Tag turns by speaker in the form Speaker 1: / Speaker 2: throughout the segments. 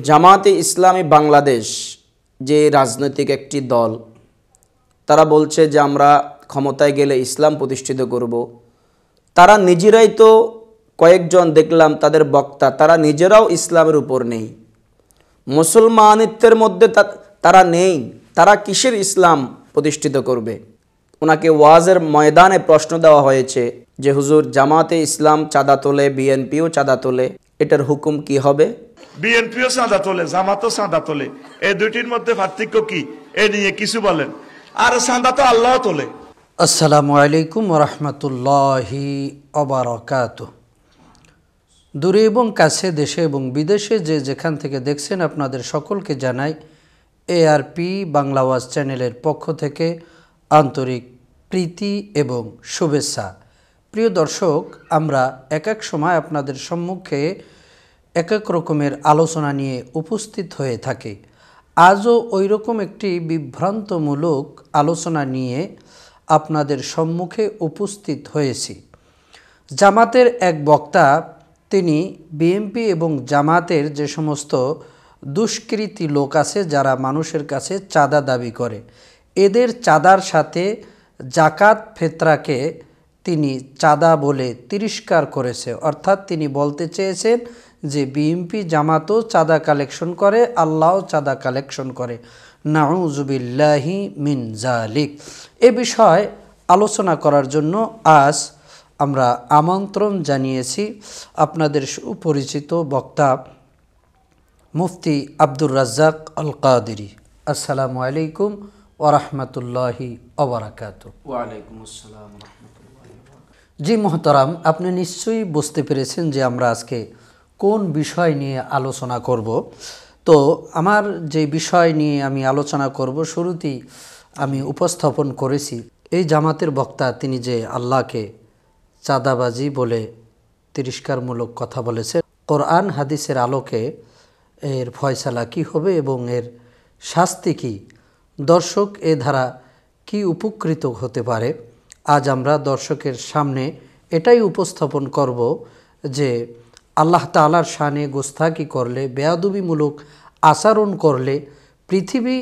Speaker 1: জামাতে ইসলামী বাংলাদেশ যে রাজনৈতিক একটি দল, তারা বলছে যে আমরা ক্ষমতায় গেলে ইসলাম প্রতিষ্ঠিত করব। তারা নিজেরাই তো কয়েকজন দেখলাম তাদের বক্তা, তারা নিজেরাও ইসলামের উপর নেই, মুসলমানিত্বের মধ্যে তারা নেই। তারা কিসের ইসলাম প্রতিষ্ঠিত করবে? ওনাকে ওয়াজের ময়দানে প্রশ্ন দেওয়া হয়েছে যে হুজুর, জামাতে ইসলাম চাঁদা তোলে, বিএনপিও চাঁদা তোলে, এটার হুকুম কি হবে?
Speaker 2: বিএনপিও চাঁদা তোলে, জামাতও চাঁদা তোলে, এই দুইটির মধ্যে পার্থক্য কি? এ নিয়ে কিছু বলেন। আর চাঁদা তো আল্লাহ তোলে।
Speaker 3: আসসালামু আলাইকুম ওয়া রাহমাতুল্লাহি ওয়া বারাকাতুহু। দূরে এবং কাছে, দেশে এবং বিদেশে যে যেখান থেকে দেখছেন, আপনাদের সকলকে জানাই এআরপি বাংলা ওয়াজ চ্যানেলের পক্ষ থেকে আন্তরিক প্রীতি এবং শুভেচ্ছা। প্রিয় দর্শক, আমরা এক এক সময় আপনাদের সম্মুখে এক এক রকমের আলোচনা নিয়ে উপস্থিত হয়ে থাকি। আজও ওই রকম একটি বিভ্রান্তমূলক আলোচনা নিয়ে আপনাদের সম্মুখে উপস্থিত হয়েছি। জামাতের এক বক্তা, তিনি বিএনপি এবং জামাতের যে সমস্ত দুষ্কৃতী লোক আছে যারা মানুষের কাছে চাঁদা দাবি করে, এদের চাঁদার সাথে জাকাত ফেতরাকে তিনি চাঁদা বলে তিরস্কার করেছে। অর্থাৎ তিনি বলতে চেয়েছেন যে বিএনপি জামাতও চাঁদা কালেকশন করে, আল্লাহও চাঁদা কালেকশন করে। নাউজুবিল্লাহি মিন জালিক। এ বিষয়ে আলোচনা করার জন্য আজ আমরা আমন্ত্রণ জানিয়েছি আপনাদের সুপরিচিত বক্তা মুফতি আব্দুর রাজ্জাক আল কাদেরী। আসসালামু আলাইকুম ওয়া রাহমাতুল্লাহি ওয়া বারাকাতুহু।
Speaker 1: ওয়া আলাইকুম আসসালাম ওয়া রাহমাতুল্লাহি ওয়া বারাকাতুহু।
Speaker 3: জি মুহতারাম, আপনি নিশ্চয়ই বুঝতে পেরেছেন যে আমরা আজকে কোন বিষয় নিয়ে আলোচনা করব। তো আমার যে বিষয় নিয়ে আমি আলোচনা করব, শুরুতেই আমি উপস্থাপন করেছি, এই জামাতের বক্তা তিনি যে আল্লাহকে চাঁদাবাজি বলে তিরস্কারমূলক কথা বলেছে, কোরআন হাদিসের আলোকে এর ফয়সালা কি হবে এবং এর শাস্তি কি, দর্শক এ ধারা কি উপকৃত হতে পারে, আজ আমরা দর্শকের সামনে এটাই উপস্থাপন করব যে আল্লাহ তাআলার শানে গোস্তাকি করলে, বেয়াদবিমূলক আচরণ করলে পৃথিবী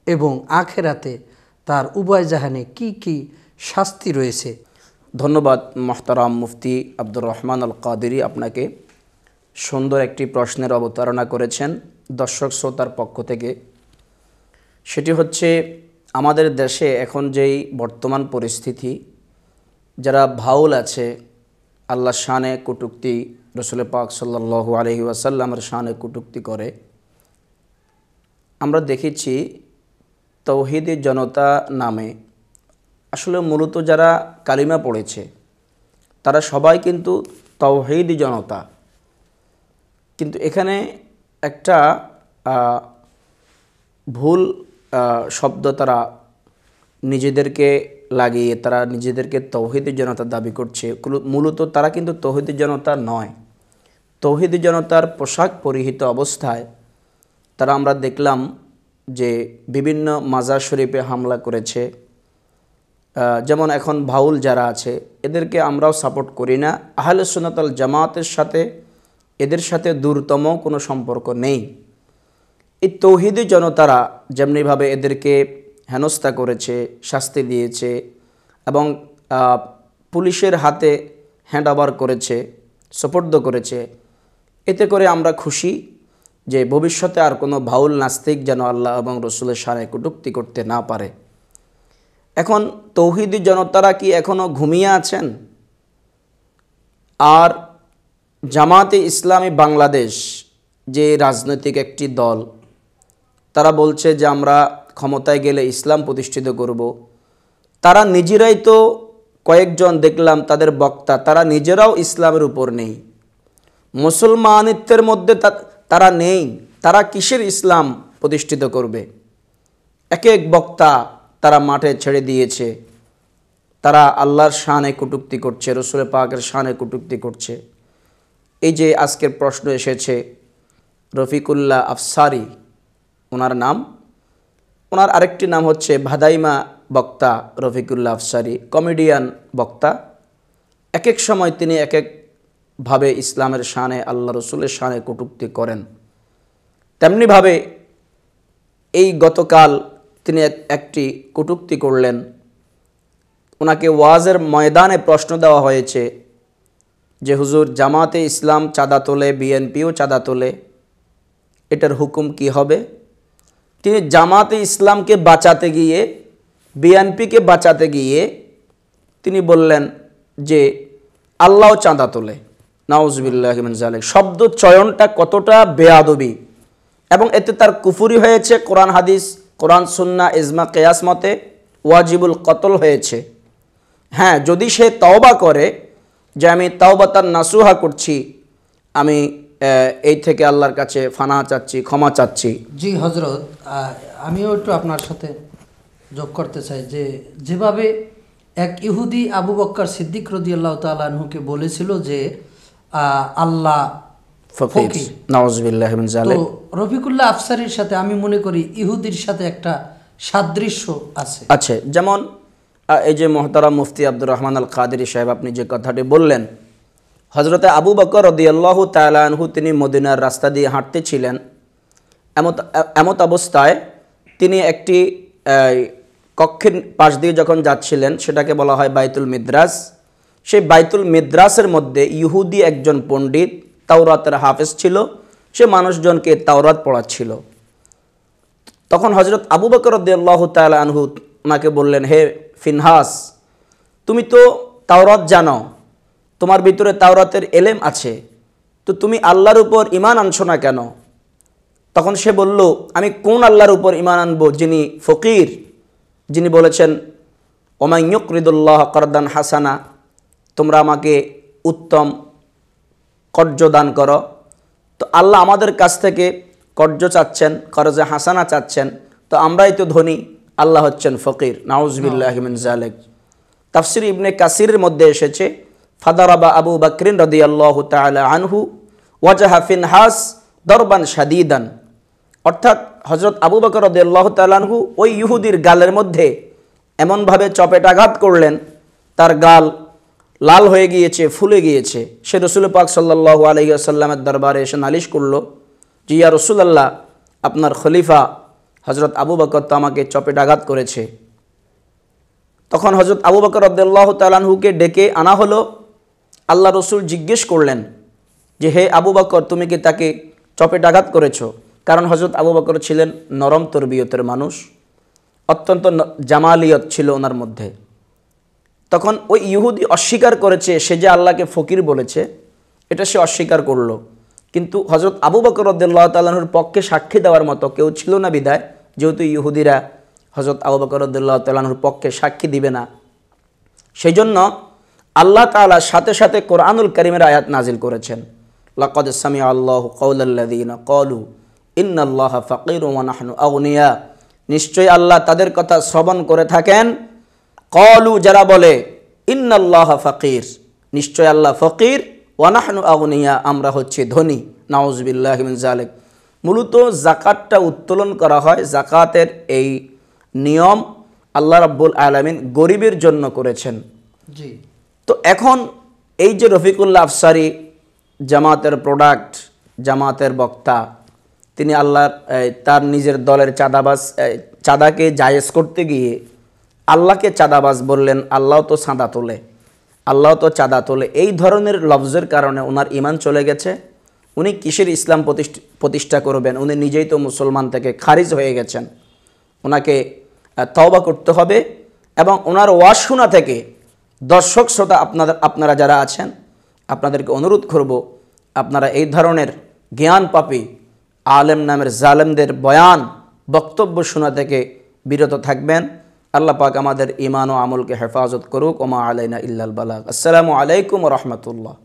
Speaker 3: এবং আখেরাতে তার উভয় জাহানে কি কি শাস্তি রয়েছে।
Speaker 1: ধন্যবাদ মোহতারাম মুফতি আব্দুর রহমান আল কাদেরী, আপনাকে সুন্দর একটি প্রশ্নের অবতারণা করেছেন দর্শক শ্রোতার পক্ষ থেকে। সেটি হচ্ছে, আমাদের দেশে এখন যেই বর্তমান পরিস্থিতি, যারা ভাউল আছে, আল্লাহর শানে কটূক্তি, রসুল পাক সাল্লাল্লাহু আলাইহি ওয়াসাল্লামের শানে কটূক্তি করে, আমরা দেখেছি তৌহিদি জনতা নামে আসলে মূলত যারা কালিমা পড়েছে তারা সবাই কিন্তু তাওহীদি জনতা। কিন্তু এখানে একটা ভুল শব্দ তারা নিজেদেরকে লাগিয়ে তারা নিজেদেরকে তৌহীদি জনতা দাবি করছে। মূলত তারা কিন্তু তৌহীদি জনতা নয়। তৌহীদি জনতার পোশাক পরিহিত অবস্থায় তারা, আমরা দেখলাম যে বিভিন্ন মাজার শরীফে হামলা করেছে। যেমন এখন ভাউল যারা আছে, এদেরকে আমরাও সাপোর্ট করি না। আহলে সুন্নাত ওয়াল জামাতের সাথে এদের সাথে দূরতম কোনো সম্পর্ক নেই। এই তৌহিদি জনতারা যেমনিভাবে এদেরকে হেনস্থা করেছে, শাস্তি দিয়েছে এবং পুলিশের হাতে হ্যান্ড ওভার করেছে, সোপর্দ করেছে, এতে করে আমরা খুশি যে ভবিষ্যতে আর কোনো ভাউল নাস্তিক যেন আল্লাহ এবং রসুলের শানে কটূক্তি করতে না পারে। এখন তৌহিদি জনতারা কি এখনও ঘুমিয়ে আছেন? আর জামাতে ইসলামী বাংলাদেশ যে রাজনৈতিক একটি দল, তারা বলছে যে আমরা ক্ষমতায় গেলে ইসলাম প্রতিষ্ঠিত করব। তারা নিজেরাই তো কয়েকজন দেখলাম তাদের বক্তা, তারা নিজেরাও ইসলামের উপর নেই, মুসলমানিত্বের মধ্যে তারা নেই। তারা কিসের ইসলাম প্রতিষ্ঠিত করবে? এক এক বক্তা তারা মাঠে ছেড়ে দিয়েছে, তারা আল্লাহর শানে কটূক্তি করছে, রসুল পাকের শানে কটূক্তি করছে। এই যে আজকের প্রশ্ন এসেছে, রফিকুল্লাহ আফসারি ওনার নাম, ওনার আরেকটি নাম হচ্ছে ভাদাইমা বক্তা রফিকুল্লাহ আফসারি, কমেডিয়ান বক্তা। এক এক সময় তিনি এক একভাবে ইসলামের শানে, আল্লাহ রসুলের শানে কটূক্তি করেন। তেমনিভাবে এই গতকাল তিনি একটি কটূক্তি করলেন। ওনাকে ওয়াজের ময়দানে প্রশ্ন দেওয়া হয়েছে যে হুজুর, জামাতে ইসলাম চাঁদা তোলে, বিএনপিও চাঁদা তোলে, এটার হুকুম কি হবে? তিনি জামাতে ইসলামকে বাঁচাতে গিয়ে, বিএনপিকে বাঁচাতে গিয়ে তিনি বললেন যে আল্লাহও চাঁদা তোলে। নাউজুবিল্লাহি মিন যালিক। শব্দ চয়নটা কতটা বেয়াদবি, এবং এতে তার কুফরি হয়েছে, কোরআন হাদিস, কোরআন সুন্নাহ, ইজমা কিয়াস মতে ওয়াজিবুল কতল হয়েছে। হ্যাঁ, যদি সে তওবা করে যে আমি তাওবাতান নাসুহা করছি, আমি এই থেকে আল্লাহর কাছে ফানা চাচ্ছি, ক্ষমা চাচ্ছি।
Speaker 3: জি হজরত, আমিও একটু আপনার সাথে যোগ করতে চাই যে যেভাবে এক ইহুদি আবু বক্কর সিদ্দিক রাদিয়াল্লাহু তাআলা আনহুকে বলেছিল যে আল্লাহ ফকির,
Speaker 1: নাউজুবিল্লাহি মিন যালিক।
Speaker 3: তো রফিকুল্লাহ আফসারীর সাথে আমি মনে করি ইহুদির সাথে একটা সাদৃশ্য আছে।
Speaker 1: যেমন এই যে মুহতারাম মুফতি আব্দুর রহমান আল কাদেরী সাহেব আপনি যে কথাটি বললেন, হযরতে আবু বকর রাদিয়াল্লাহু তাআলা আনহু তিনি মদিনার রাস্তা দিয়ে হাঁটতেছিলেন। এমত অবস্থায় তিনি একটি কক্ষের পাশ দিয়ে যখন যাচ্ছিলেন, সেটাকে বলা হয় বাইতুল মিদ্রাস। সেই বাইতুল মিদ্রাসের মধ্যে ইহুদি একজন পণ্ডিত, তাওরাতের হাফেজ ছিল, সে মানুষজনকে তাওরাত পড়াচ্ছিল। তখন হযরত আবু বকর রাদিয়াল্লাহু তাআলা আনহু ওনাকে বললেন, হে ফিনহাস, তুমি তো তাওরাত জানো, তোমার ভিতরে তাওরাতের এলেম আছে, তো তুমি আল্লাহর উপর ঈমান আনছো না কেন? তখন সে বলল, আমি কোন আল্লাহর উপর ঈমান আনবো যিনি ফকির, যিনি বলেছেন ওমান ইউকরিদুল্লাহ করদান হাসানা, তোমরা আমাকে উত্তম কর্জ দান করো। তো আল্লাহ আমাদের কাছ থেকে কর্জ চাচ্ছেন, কর্জে হাসানা চাচ্ছেন, তো আমরাই তো ধনী, আল্লাহ হচ্ছেন ফকির। নাউজুবিল্লাহি মিন যালিক। তাফসির ইবনে কাসিরের মধ্যে এসেছে, ফাদারাবা আবু বকরিন রাদিয়াল্লাহু তাআলা আনহু ওয়াজাহা ফিনহাস দরবান শাদীদান, অর্থাৎ হযরত আবু বকর রাদিয়াল্লাহু তাআলা আনহু ওই ইহুদির গালের মধ্যে এমনভাবে চপেটাঘাত করলেন, তার গাল লাল হয়ে গিয়েছে, ফুলে গিয়েছে। সে রসুল পাক সাল্লাল্লাহু আলাইহি ওয়াসাল্লামের দরবারে এসে নালিশ করলো যে ইয়া রাসূলুল্লাহ, আপনার খলিফা হযরত আবু বকর তো আমাকে চপেটাঘাত করেছে। তখন হযরত আবু বকর রাদিয়াল্লাহু তাআলা আনহুকে ডেকে আনা হলো। আল্লাহ রসুল জিজ্ঞেস করলেন যে হে আবু বকর, তুমি কি তাকে চপেটাঘাত করেছো? কারণ হযরত আবু বকর ছিলেন নরম তরবিয়তের মানুষ, অত্যন্ত জামালিয়ত ছিল ওনার মধ্যে। তখন ওই ইহুদি অস্বীকার করেছে সে যে আল্লাহকে ফকির বলেছে, এটা সে অস্বীকার করলো। কিন্তু হযরত আবু বকর রাদিয়াল্লাহু তাআলা আনহুর পক্ষে সাক্ষী দেওয়ার মতো কেউ ছিল না বিদায়, যেহেতু ইহুদিরা হযরত আবু বকর রাদিয়াল্লাহু তাআলা আনহুর পক্ষে সাক্ষী দিবে না, সেই জন্য আল্লাহ তাআলা সাথে সাথে কোরআনুল কারীমের আয়াত নাজিল করেছেন, লাকাদ সামিআ আল্লাহু কাওলাল্লাযীনা ক্বালু ইন্নাল্লাহা ফাকিরুন ওয়া নাহনু আগনিয়া, নিশ্চয়ই আল্লাহ তাদের কথা শ্রবণ করে থাকেন, ক্বালু যারা বলে ইন্নাল্লাহা ফাকির, নিশ্চয় আল্লাহ ফকির, ওয়া নাহনু আগনিয়া, আমরা হচ্ছে ধনী। নাউজুবিল্লাহি মিন যালিক। মূলত যাকাতটা উত্তোলন করা হয়, যাকাতের এই নিয়ম আল্লাহ রাব্বুল আলামিন গরিবের জন্য করেছেন।
Speaker 3: জি।
Speaker 1: তো এখন এই যে রফিকুল্লাহ আফসারী জামাতের প্রোডাক্ট, জামাতের বক্তা, তিনি আল্লাহর তার নিজের দলের চাঁদাকে জায়েজ করতে গিয়ে আল্লাহকে চাঁদাবাজ বললেন। আল্লাহ তো চাঁদা তোলে, আল্লাহ তো চাঁদা তোলে, এই ধরনের লফজের কারণে ওনার ঈমান চলে গেছে। উনি কিসের ইসলাম প্রতিষ্ঠা করবেন? উনি নিজেই তো মুসলমান থেকে খারিজ হয়ে গেছেন। ওনাকে তওবা করতে হবে এবং ওনার ওয়াজ শোনা থেকে দর্শক শ্রোতা আপনারা যারা আছেন, আপনাদেরকে অনুরোধ করব, আপনারা এই ধরনের জ্ঞান পাপী আলেম নামের জালেমদের বয়ান বক্তব্য শোনা থেকে বিরত থাকবেন। আল্লাহ পাক আমাদের ঈমান ও আমলকে হেফাজত করুক। ওমা আলাইনা ইল্লাল বালাগ। আসসালামু আলাইকুম ওয়া রাহমাতুল্লাহ।